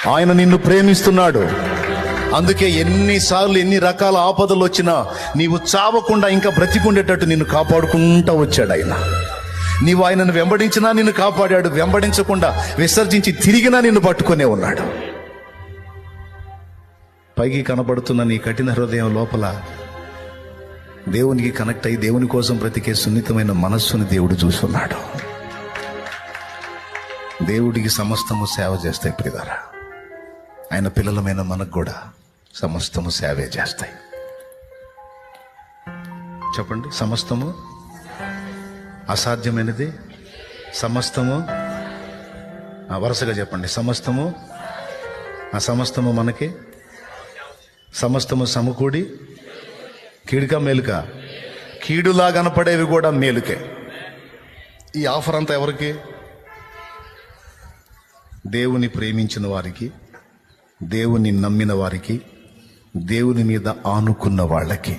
ఆయన నిన్ను ప్రేమిస్తున్నాడు. అందుకే ఎన్నిసార్లు ఎన్ని రకాల ఆపదలు వచ్చినా నీవు చావకుండా ఇంకా బ్రతికుండేటట్టు నిన్ను కాపాడుకుంటూ వచ్చాడు ఆయన. నీవు ఆయనను వెంబడించినా నిన్ను కాపాడాడు, వెంబడించకుండా విసర్జించి తిరిగినా నిన్ను పట్టుకునే ఉన్నాడు. పైకి కనబడుతున్న నీ కఠిన హృదయం లోపల దేవునికి కనెక్ట్ అయ్యి దేవుని కోసం బ్రతికే సున్నితమైన మనస్సుని దేవుడు చూస్తున్నాడు. దేవుడికి సమస్తము సేవ చేస్తాయి ప్రియులారా. ఆయన పిల్లలమైన మనకు కూడా సమస్తము సేవే చేస్తాయి. చెప్పండి, సమస్తము అసాధ్యమైనది, సమస్తము వరుసగా చెప్పండి. సమస్తము సమస్తము మనకి, సమస్తము సమకూడి కీడుక మేలుక, కీడులా కనపడేవి కూడా మేలుకే. ఈ ఆఫర్ అంతా ఎవరికి? దేవుని ప్రేమించిన వారికి, దేవుని నమ్మిన వారికి, దేవుని మీద ఆనుకున్న వాళ్ళకి.